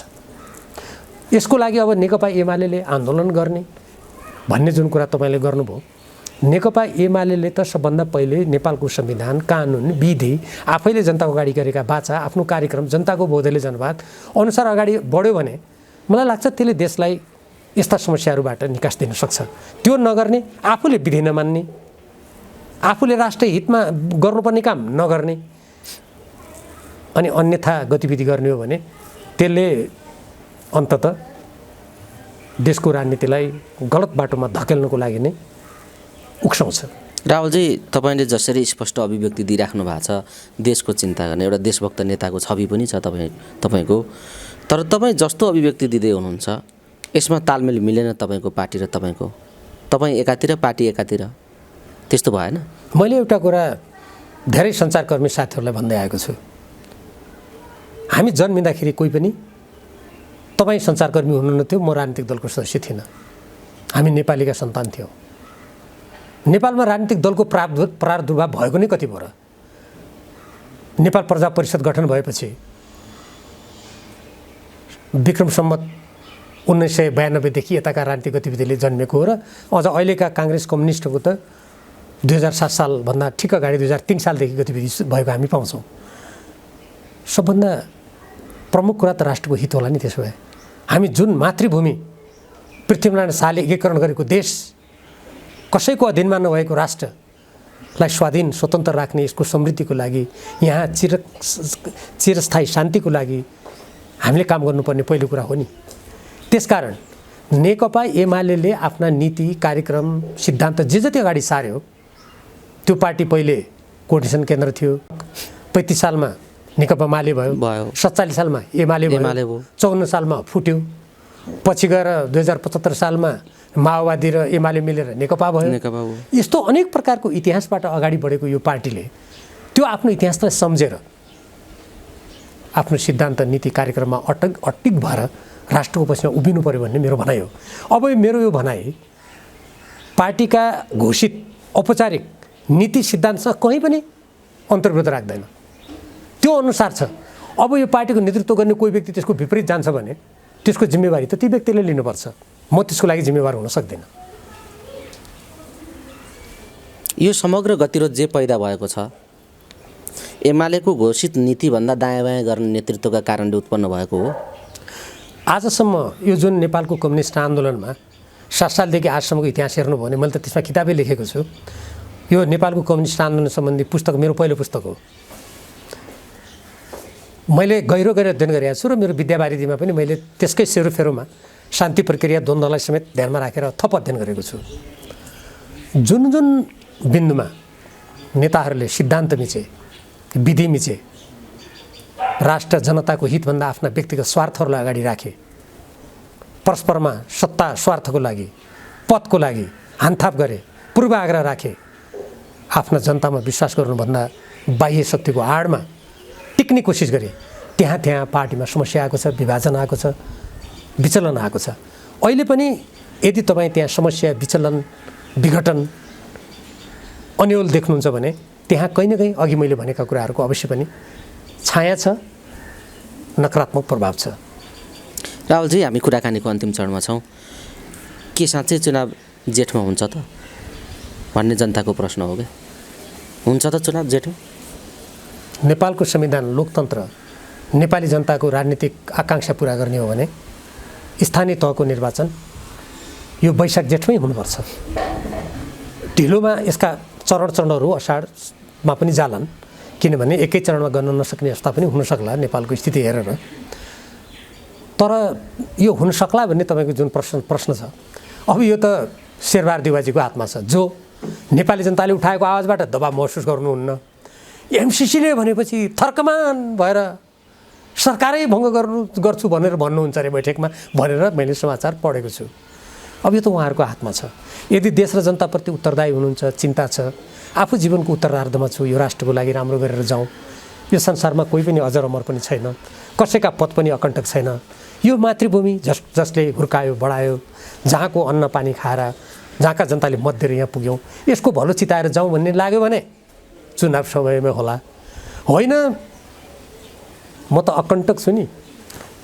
यसको लागि अब नेकपा एमाले आन्दोलन गर्ने भन्ने जुन कुरा तपाईँले गर्नुभयो, नेकपा एमाले त सबभन्दा पहिले नेपालको संविधान, कानुन, विधि, आफैले जनताको अगाडि गरेका वाचा, आफ्नो कार्यक्रम, जनताको बोधले जनवाद अनुसार अगाडि बढ्यो भने मलाई लाग्छ त्यसले देशलाई यस्ता समस्याहरूबाट निकास दिन सक्छ। त्यो नगर्ने, आफूले विधि नमान्ने, आफूले राष्ट्रिय हितमा गर्नुपर्ने काम नगर्ने अनि अन्यथा गतिविधि गर्ने हो भने त्यसले अन्ततः देशको राजनीतिलाई गलत बाटोमा धकेल्नको लागि नै उक्साउँछ। राहुलजी, तपाईँले जसरी स्पष्ट अभिव्यक्ति दिइराख्नु भएको छ, देशको चिन्ता गर्ने एउटा देशभक्त नेताको छवि पनि छ तपाईँको, तर तपाईँ जस्तो अभिव्यक्ति दिँदै हुनुहुन्छ यसमा तालमेल मिलेन तपाईँको पार्टी र तपाईँको, तपाईँ एकातिर पार्टी एकातिर, त्यस्तो भएन? मैले एउटा कुरा धेरै सञ्चारकर्मी साथीहरूलाई भन्दै आएको छु, हामी जन्मिँदाखेरि कोही पनि तपाईँ सञ्चारकर्मी हुनुहुन्थ्यो, म राजनीतिक दलको सदस्य थिइनँ, हामी नेपालीका सन्तान थियौँ। नेपालमा राजनीतिक दलको प्रादुर्भाव भएको नै कति भयो र? नेपाल प्रजा परिषद गठन भएपछि विक्रम सम्वत 1992 देखि यताका राजनीतिक गतिविधिले जन्मेको हो र अझ अहिलेका काङ्ग्रेस कम्युनिस्टको त 2007 सालभन्दा ठिक अगाडि 2003 सालदेखि गतिविधि भएको हामी पाउँछौँ। सबभन्दा प्रमुख कुरा त राष्ट्रको हित होला नि। त्यसो भए हामी जुन मातृभूमि पृथ्वीनारायण शाहले एकीकरण गरेको देश, कसैको अधीनमा नभएको राष्ट्रलाई स्वाधीन स्वतन्त्र राख्ने, यसको समृद्धिको लागि, यहाँ चिरस्थायी शान्तिको लागि हामीले काम गर्नुपर्ने पहिलो कुरा हो नि। त्यसकारण नेकपा एमाले आफ्ना नीति, कार्यक्रम, सिद्धान्त जे जति अगाडि सार्यो, त्यो पार्टी पहिले कोर्डिनेसन केन्द्र थियो, 35 सालमा नेकपा माले भयो, 47 सालमा एमाले भयो, 54 सालमा फुट्यो, पछि गएर 2075 सालमा माओवादी र एमाले मिलेर नेकपा भयो। यस्तो अनेक प्रकारको इतिहासबाट अगाडि बढेको यो पार्टीले त्यो आफ्नो इतिहासलाई सम्झेर आफ्नो सिद्धान्त, नीति, कार्यक्रममा अटिक भएर राष्ट्रको पक्षमा उभिनु पर्यो भन्ने मेरो भनाइ हो। अब मेरो यो भनाइ पार्टीका घोषित औपचारिक नीति सिद्धान्तसँग कहीँ पनि अन्तर्विरोध राख्दैन, त्यो अनुसार छ। अब यो पार्टीको नेतृत्व गर्ने कोही व्यक्ति त्यसको विपरीत जान्छ भने त्यसको जिम्मेवारी त ती व्यक्तिले लिनुपर्छ, म त्यसको लागि जिम्मेवार हुन सक्दिनँ। यो समग्र गतिरोध जे पैदा भएको छ एमालेको घोषित नीतिभन्दा दायाँ बायाँ गर्ने नेतृत्वका कारणले उत्पन्न भएको हो। आजसम्म यो जुन नेपालको कम्युनिस्ट आन्दोलनमा 7 सालदेखि आजसम्मको इतिहास हेर्नुभयो भने मैले त त्यसमा किताबै लेखेको छु। यो नेपालको कम्युनिस्ट आन्दोलन सम्बन्धी पुस्तक मेरो पहिलो पुस्तक हो। मैले गहिरो अध्ययन गरेको छु र मेरो विद्यावारिधीमा पनि मैले त्यसकै सेरोफेरोमा शान्ति प्रक्रिया, द्वन्द्वलाई समेत ध्यानमा राखेर थप अध्ययन गरेको छु। जुन जुन बिन्दुमा नेताहरूले सिद्धान्त मिचे, विधि मिचे, राष्ट्र जनताको हितभन्दा आफ्ना व्यक्तिगत स्वार्थहरूलाई अगाडि राखे, परस्परमा सत्ता स्वार्थको लागि, पदको लागि हानथाप गरे, पूर्वाग्रह राखे, आफ्ना जनतामा विश्वास गर्नुभन्दा बाह्य शक्तिको आडमा टिक्ने कोसिस गरे, त्यहाँ पार्टीमा समस्या आएको छ, विभाजन आएको छ, विचलन आएको छ। अहिले पनि यदि तपाईँ त्यहाँ समस्या, विचलन, विघटन, अन्यल देख्नुहुन्छ भने त्यहाँ कहीँ न कहीँ अघि मैले भनेका कुराहरूको अवश्य पनि छाया छ, नकारात्मक प्रभाव छ। राहुलजी, हामी कुराकानीको अन्तिम चरणमा छौँ। के साँच्चै चुनाव जेठमा हुन्छ त भन्ने जनताको प्रश्न हो क्या? हुन्छ त चुनाव जेठमा? नेपालको संविधान, लोकतन्त्र नेपाली जनताको राजनीतिक आकाङ्क्षा पुरा गर्ने हो भने स्थानीय तहको निर्वाचन यो वैशाख जेठमै हुनुपर्छ। ढिलोमा यसका चरणहरू अषाढमा पनि जालान्, किनभने एकै चरणमा गर्न नसक्ने अवस्था पनि हुन सक्ला नेपालको स्थिति हेरेर। तर यो हुन सक्ला भन्ने तपाईँको जुन प्रश्न छ, अब यो त शेरबहादुर देउवाजीको हातमा छ, जो नेपाली जनताले उठाएको आवाजबाट दबाब महसुस गर्नुहुन्न। एमसिसीले भनेपछि थर्कमान भएर सरकारै भङ्ग गर्छु भनेर भन्नुहुन्छ अरे बैठकमा भनेर मैले समाचार पढेको छु। अब यो त उहाँहरूको हातमा छ। यदि देश र जनताप्रति उत्तरदायी हुनुहुन्छ, चिन्ता छ, आफू जीवनको उत्तरार्धमा छु, यो राष्ट्रको लागि राम्रो गरेर जाउँ, यो संसारमा कोही पनि अजर अमर पनि छैन, कसैका पद पनि अकण्टक छैन, यो मातृभूमि जसले हुर्कायो बढायो, जहाँको अन्न पानी खाएर जहाँका जनताले मत दिएर यहाँ पुग्यौँ, यसको भलो चिताएर जाउँ भन्ने लाग्यो भने चुनाव समयमै होला। होइन म त अकण्टक छु नि,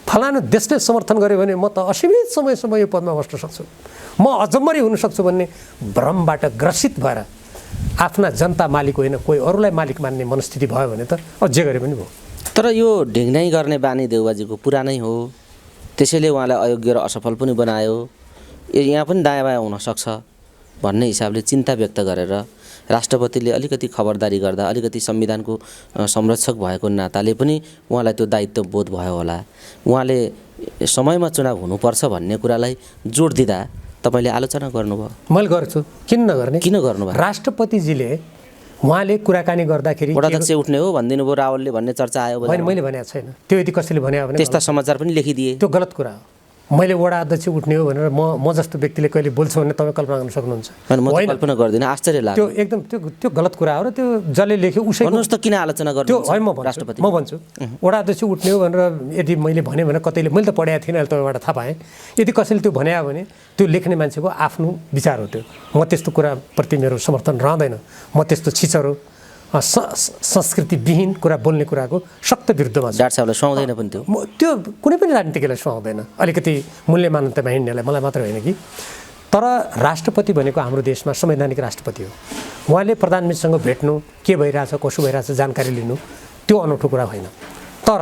फलानु देशले समर्थन गर्यो भने म त असीमित समयसम्म यो पदमा बस्न सक्छु, म अजम्मरी हुन सक्छु भन्ने भ्रमबाट ग्रसित भएर आफ्ना जनता मालिक होइन कोही अरूलाई मालिक मान्ने मनस्थिति भयो भने त अझै गरे पनि भयो। तर यो ढिङ्नाइ गर्ने बानी देउबाजीको पुरानै हो, त्यसैले उहाँलाई अयोग्य र असफल पनि बनायो। यहाँ पनि दायाँ बायाँ हुनसक्छ भन्ने हिसाबले चिन्ता व्यक्त गरेर राष्ट्रपतिले अलिकति खबरदारी गर्दा, अलिकति संविधानको संरक्षक भएको नाताले पनि उहाँलाई त्यो दायित्व बोध भयो होला। उहाँले समयमा चुनाव हुनुपर्छ भन्ने कुरालाई जोड दिँदा तपाईँले आलोचना गर्नुभयो। मैले गर्छु, किन नगर्ने? किन गर्नुभयो? राष्ट्रपतिजीले उहाँले कुराकानी गर्दाखेरि वडाध्यक्ष उठ्ने हो भनिदिनु भयो रावलले भन्ने चर्चा आयो। होइन, मैले भनेको छैन त्यो। यदि कसैले भन्यो भने त्यस्ता समाचार पनि लेखिदिए, त्यो गलत कुरा हो। मैले वडा अध्यक्ष उठ्ने हो भनेर म जस्तो व्यक्तिले कहिले बोल्छु भने तपाईँ कल्पना गर्न सक्नुहुन्छ? म कल्पना गर्दिनँ, आश्चर्य लाग्यो। त्यो एकदम त्यो गलत कुरा हो र त्यो जसले लेख्यो उसै भन्नुहोस् त किन आलोचना गर्नु? त्यो होइन, म भन्छु वडा अध्यक्ष उठ्ने हो भनेर यदि मैले भने कतैले, मैले त पढाएको थिइनँ, अहिले तपाईँबाट थाहा पाएँ। यदि कसैले त्यो भन्यो भने त्यो लेख्ने मान्छेको आफ्नो विचार हो त्यो। म त्यस्तो कुराप्रति मेरो समर्थन रहँदैन। म त्यस्तो छिचरो संस्कृतिविहीन कुरा बोल्ने कुराको सख्त विरुद्धमा छु। डाक्टर साहबलाई सुहाउँदैन पनि त्यो? त्यो कुनै पनि राजनीतिज्ञलाई सुहाउँदैन। अलिकति मूल्य मान्यतामा हिँड्नेलाई, मलाई मात्र होइन कि। तर राष्ट्रपति भनेको हाम्रो देशमा संवैधानिक राष्ट्रपति हो। उहाँले प्रधानमन्त्रीसँग भेट्नु, के भइरहेछ कसो भइरहेछ जानकारी लिनु, त्यो अनौठो कुरा होइन। तर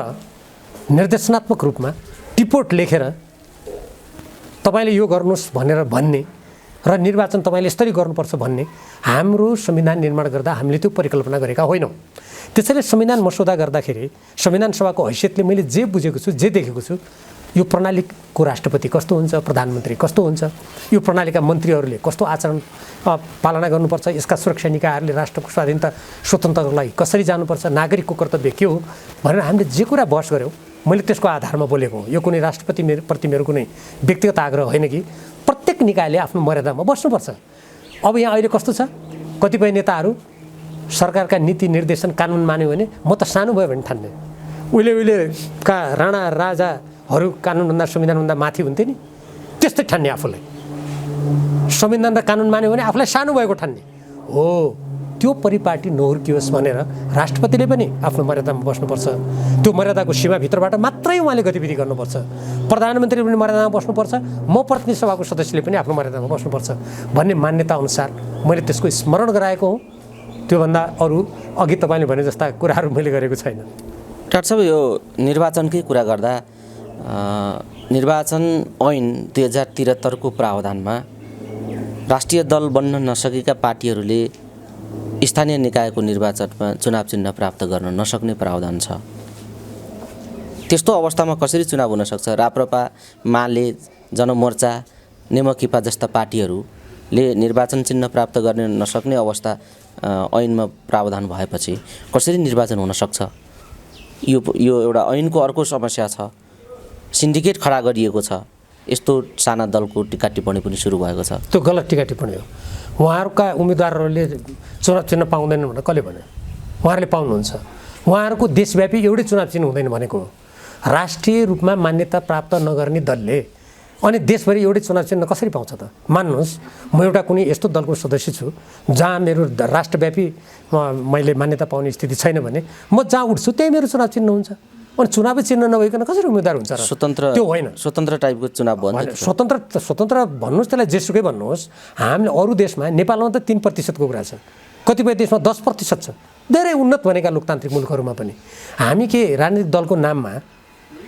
निर्देशनात्मक रूपमा टिपोट लेखेर तपाईँले यो गर्नुहोस् भनेर भन्ने र निर्वाचन तपाईँले यसरी गर्नुपर्छ भन्ने हाम्रो संविधान निर्माण गर्दा हामीले त्यो परिकल्पना गरेका होइनौँ। त्यसैले संविधान मसौदा गर्दाखेरि संविधान सभाको हैसियतले मैले जे बुझेको छु, जे देखेको छु, यो प्रणालीको राष्ट्रपति कस्तो हुन्छ, प्रधानमन्त्री कस्तो हुन्छ, यो प्रणालीका मन्त्रीहरूले कस्तो आचरण पालना गर्नुपर्छ, यसका सुरक्षा निकायहरूले राष्ट्रको स्वाधीनता स्वतन्त्रताको लागि कसरी जानुपर्छ, नागरिकको कर्तव्य के हो भनेर हामीले जे कुरा बहस गऱ्यौँ, मैले त्यसको आधारमा बोलेको हो। यो कुनै राष्ट्रपतिप्रति मेरो कुनै व्यक्तिगत आग्रह होइन कि प्रत्येक निकायले आफ्नो मर्यादामा बस्नुपर्छ। अब यहाँ अहिले कस्तो छ, कतिपय नेताहरू सरकारका नीति निर्देशन कानुन मान्यो भने म त सानो भयो भने ठान्ने। उहिलेका राणा राजाहरू कानुनभन्दा संविधानभन्दा माथि हुन्थे नि, त्यस्तै ठान्ने आफूलाई। संविधान र कानुन मान्यो भने आफूलाई सानो भएको ठान्ने हो। त्यो परिपाटी नहुर्कियोस् भनेर राष्ट्रपतिले पनि आफ्नो मर्यादामा बस्नुपर्छ। त्यो मर्यादाको सीमाभित्रबाट मात्रै उहाँले गतिविधि गर्नुपर्छ। प्रधानमन्त्रीले पनि मर्यादामा बस्नुपर्छ, म प्रतिनिधि सभाको सदस्यले पनि आफ्नो मर्यादामा बस्नुपर्छ भन्ने मान्यता अनुसार मैले त्यसको स्मरण गराएको हुँ। त्योभन्दा अरू अघि तपाईँले भने जस्ता कुराहरू मैले गरेको छैन। डाक्टर साहब, यो निर्वाचनकै कुरा गर्दा निर्वाचन ऐन 2073 को प्रावधानमा राष्ट्रिय दल बन्न नसकेका पार्टीहरूले स्थानीय निकायको निर्वाचनमा चुनाव चिन्ह प्राप्त गर्न नसक्ने प्रावधान छ। त्यस्तो अवस्थामा कसरी चुनाव हुन सक्छ? राप्रपा, माले, जनमोर्चा, नेमकिपा जस्ता पार्टीहरूले निर्वाचन चिन्ह प्राप्त गर्न नसक्ने अवस्था ऐनमा प्रावधान भएपछि कसरी निर्वाचन हुन सक्छ? यो एउटा ऐनको अर्को समस्या छ। सिन्डिकेट खडा गरिएको छ। यस्तो साना दलको टिका टिप्पणी पनि सुरु भएको छ। त्यो गलत टिका टिप्पणी हो। उहाँहरूका उम्मेदवारहरूले चुनाव चिन्ह पाउँदैनन् भनेर कसले भन्यो? उहाँहरूले पाउनुहुन्छ। उहाँहरूको देशव्यापी एउटै चुनाव चिन्ह हुँदैन भनेको हो। राष्ट्रिय रूपमा मान्यता प्राप्त नगर्ने दलले अनि देशभरि एउटै चुनाव चिन्ह कसरी पाउँछ त? मान्नुहोस्, म एउटा कुनै यस्तो दलको सदस्य छु जहाँ मेरो राष्ट्रव्यापी मैले मान्यता पाउने स्थिति छैन भने म जहाँ उठ्छु त्यही मेरो चुनाव चिन्ह हुन्छ। अनि चुनावै चिन्ह नभइकन कसरी उम्मेदवार हुन्छ र? स्वतन्त्र त्यो होइन। स्वतन्त्र टाइपको चुनाव भन्छ। स्वतन्त्र भन्नुहोस्, त्यसलाई जेसुकै भन्नुहोस्। हामीले अरू देशमा, नेपालमा त 3% को कुरा छ, कतिपय देशमा 10% छ। धेरै उन्नत भनेका लोकतान्त्रिक मुलुकहरूमा पनि हामी के राजनीतिक दलको नाममा,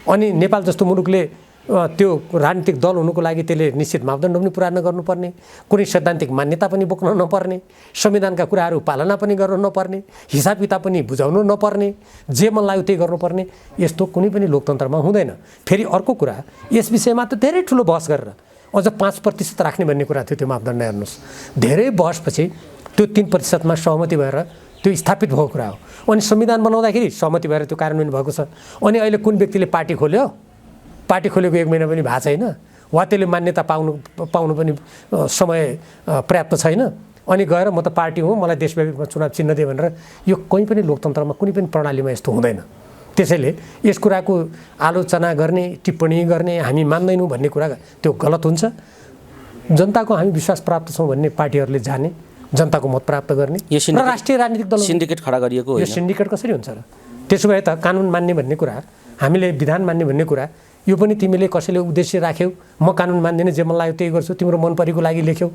अनि नेपाल जस्तो मुलुकले त्यो राजनीतिक दल हुनुको लागि त्यसले निश्चित मापदण्ड पनि पुरा नगर्नुपर्ने, कुनै सैद्धान्तिक मान्यता पनि बोक्न नपर्ने, संविधानका कुराहरू पालना पनि गर्न नपर्ने, हिसाब किताब पनि बुझाउनु नपर्ने, जे मन लाग्यो त्यही गर्नुपर्ने, यस्तो कुनै पनि लोकतन्त्रमा हुँदैन। फेरि अर्को कुरा, यस विषयमा त धेरै ठुलो बहस गरेर अझ 5% राख्ने भन्ने कुरा थियो। त्यो मापदण्ड हेर्नुहोस्, धेरै बहसपछि त्यो 3%मा सहमति भएर त्यो स्थापित भएको कुरा हो। अनि संविधान बनाउँदाखेरि सहमति भएर त्यो कार्यान्वयन भएको छ। अनि अहिले कुन व्यक्तिले पार्टी खोलेको 1 महिना पनि भएको छैन, वा त्यसले मान्यता पाउनु पनि समय पर्याप्त छैन, अनि गएर म त पार्टी हुँ, मलाई देशव्यापी चुनाव चिन्ह दिए भनेर, यो कहीँ पनि लोकतन्त्रमा कुनै पनि प्रणालीमा यस्तो हुँदैन। त्यसैले यस कुराको आलोचना गर्ने टिप्पणी गर्ने हामी मान्दैनौँ भन्ने कुरा त्यो गलत हुन्छ। जनताको हामी विश्वास प्राप्त छौँ भन्ने पार्टीहरूले जाने, जनताको मत प्राप्त गर्ने र राष्ट्रिय राजनीतिक दल सिन्डिकेट खडा गरिएको यो सिन्डिकेट कसरी हुन्छ र? त्यसो भए त कानुन मान्ने भन्ने कुरा, हामीले विधान मान्ने भन्ने कुरा, यो पनि तिमीले कसैले उद्देश्य राख्यौ, म कानुन मान्दिनँ, जे मन लाग्यो त्यही गर्छु, तिम्रो मन परेको लागि लेख्यौ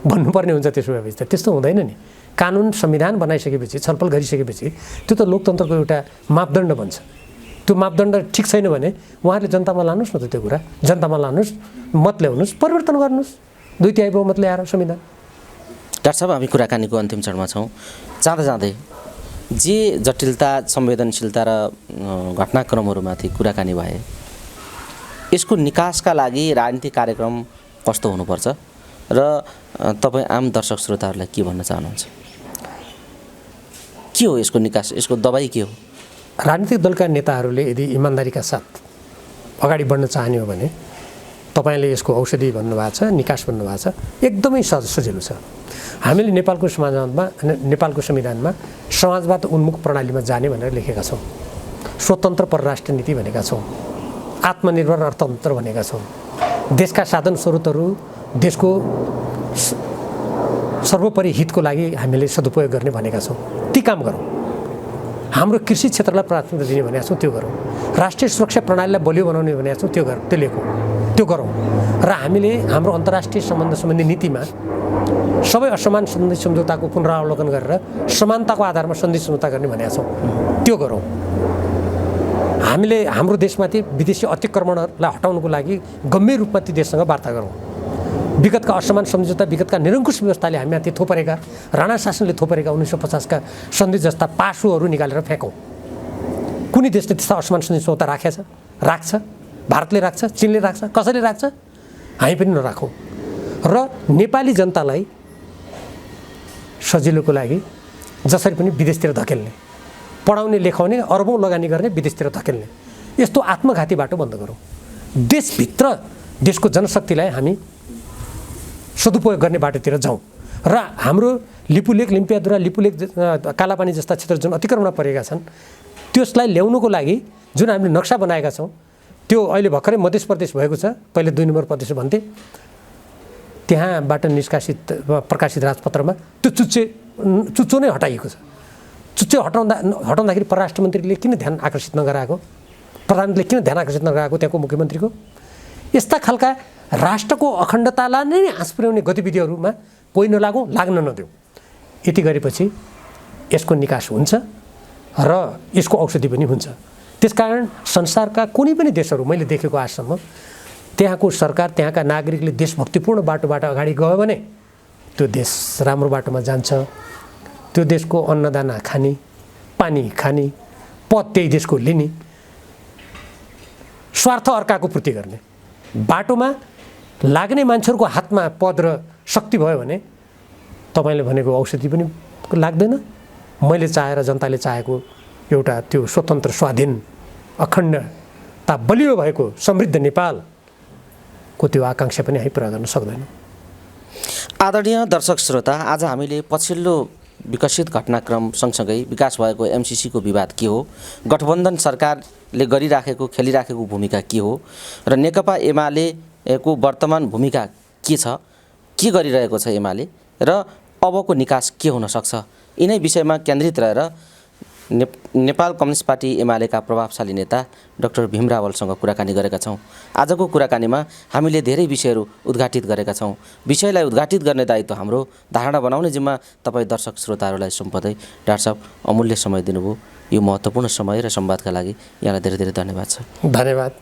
भन्नुपर्ने हुन्छ। त्यसो भएपछि त त्यस्तो हुँदैन नि। कानुन संविधान बनाइसकेपछि, छलफल गरिसकेपछि त्यो त लोकतन्त्रको एउटा मापदण्ड बन्छ। त्यो मापदण्ड ठिक छैन भने उहाँहरूले जनतामा लानुहोस् न त, त्यो कुरा जनतामा लानुहोस्, मत ल्याउनुहोस्, परिवर्तन गर्नुहोस्, 2/3 बहुमत ल्याएर संविधान। डाक्टर साहब, हामी कुराकानीको अन्तिम चरणमा छौँ। जाँदै जाँदै जे जटिलता, संवेदनशीलता र घटनाक्रमहरूमाथि कुराकानी भए, यसको निकासका लागि राजनीतिक कार्यक्रम कस्तो हुनुपर्छ र तपाईँ आम दर्शक श्रोताहरूलाई के भन्न चाहनुहुन्छ? के हो यसको निकास, यसको दबाई के हो? राजनीतिक दलका नेताहरूले यदि इमान्दारीका साथ अगाडि बढ्न चाहने हो भने तपाईँले यसको औषधि भन्नुभएको छ, निकास भन्नुभएको छ, एकदमै सजिलो छ। हामीले नेपालको संविधानमा समाजवाद उन्मुख प्रणालीमा जाने भनेर लेखेका छौँ। स्वतन्त्र परराष्ट्र नीति भनेका छौँ। आत्मनिर्भर अर्थतन्त्र भनेका छौँ। देशका साधन स्रोतहरू देशको सर्वोपरि हितको लागि हामीले सदुपयोग गर्ने भनेका छौँ। ती काम गरौँ। हाम्रो कृषि क्षेत्रलाई प्राथमिकता दिने भनेका छौँ, त्यो गरौँ। राष्ट्रिय सुरक्षा प्रणालीलाई बलियो बनाउने भनेका छौँ, त्यो लेखौँ, त्यो गरौँ। र हामीले हाम्रो अन्तर्राष्ट्रिय सम्बन्ध सम्बन्धी नीतिमा सबै असमान सन्धि सम्झौताको पुनरावलोकन गरेर समानताको आधारमा सन्धि सम्झौता गर्ने भनेका छौँ, त्यो गरौँ। हामीले हाम्रो देशमाथि विदेशी अतिक्रमणलाई हटाउनको लागि गम्भीर रूपमा ती देशसँग वार्ता गरौँ। विगतका असमान सम्झौता, विगतका निरङ्कुश व्यवस्थाले हामीमाथि थोपरेका, राणा शासनले थोपरेका 1950का सन्धि जस्ता पासोहरू निकालेर फ्याँकौँ। कुनै देशले त्यस्ता असमान सम्झौता राख्छ? भारतले राख्छ? चीनले राख्छ? कसैले राख्छ? हामी पनि नराखौँ। र नेपाली जनतालाई सजिलोको लागि जसरी पनि विदेशतिर धकेल्ने, पढाउने लेखाउने, अरबौँ लगानी गर्ने, विदेशतिर धकेल्ने यस्तो आत्मघाती बाटो बन्द गरौँ। देशभित्र देशको जनशक्तिलाई हामी सदुपयोग गर्ने बाटोतिर जाउँ। र हाम्रो लिपुलेख, लिम्पियाधुरा, लिपुलेख, कालापानी जस्ता क्षेत्र जुन अतिक्रमण परेका छन्, त्यसलाई ल्याउनुको लागि जुन हामीले नक्सा बनाएका छौँ, त्यो अहिले भर्खरै मध्य प्रदेश भएको छ, पहिले 2 नम्बर प्रदेश भन्थे, त्यहाँबाट निष्कासित प्रकाशित राजपत्रमा त्यो चुच्चो नै हटाइएको छ। चुच्चो हटाउँदाखेरि परराष्ट्र मन्त्रीले किन ध्यान आकर्षित नगराएको, प्रधानमन्त्रीले किन ध्यान आकर्षित नगराएको त्यहाँको मुख्यमन्त्रीको? यस्ता खालका राष्ट्रको अखण्डतालाई नै आँच पुर्याउने गतिविधिहरूमा कोही नलागौँ, लाग्न नदेऊ। यति गरेपछि यसको निकास हुन्छ र यसको औषधि पनि हुन्छ। त्यसकारण संसारका कुनै पनि देशहरू मैले देखेको आजसम्म, त्यहाँको सरकार, त्यहाँका नागरिकले देशभक्तिपूर्ण बाटोबाट अगाडि गयो भने त्यो देश राम्रो बाटोमा जान्छ। त्यो देशको अन्नदाना खाने, पानी खाने, पद त्यही देशको लिने, स्वार्थ अर्काको पूर्ति गर्ने बाटोमा लाग्ने मान्छेहरूको हातमा पद र शक्ति भयो भने तपाईँले भनेको औषधि पनि लाग्दैन। मैले चाहेर, जनताले चाहेको एउटा त्यो स्वतन्त्र, स्वाधीन, अखण्डता बलियो भएको समृद्ध नेपालको त्यो आकाङ्क्षा पनि हामी पुरा गर्न सक्दैनौँ। आदरणीय दर्शक श्रोता, आज हामीले पछिल्लो विकसित घटनाक्रम सँगसँगै विकास भएको एमसिसीको विवाद के हो, गठबन्धन सरकारले गरिराखेको, खेलिराखेको भूमिका के हो र नेकपा एमालेको वर्तमान भूमिका के छ, के गरिरहेको छ एमाले र अबको निकास के हुन सक्छ, यिनै विषयमा केन्द्रित रहेर नेपाल कम्युनिस्ट पार्टी एमालेका प्रभावशाली नेता डाक्टर भीम रावलसँग कुराकानी गरेका छौँ। आजको कुराकानीमा हामीले धेरै विषयहरू उद्घाटित गरेका छौँ। विषयलाई उद्घाटित गर्ने दायित्व हाम्रो, धारणा बनाउने जिम्मा तपाईँ दर्शक श्रोताहरूलाई सुम्पदै डाक्टर साहब अमूल्य समय दिनुभयो। यो महत्त्वपूर्ण समय र संवादका लागि यहाँलाई धेरै धेरै धन्यवाद छ। धन्यवाद।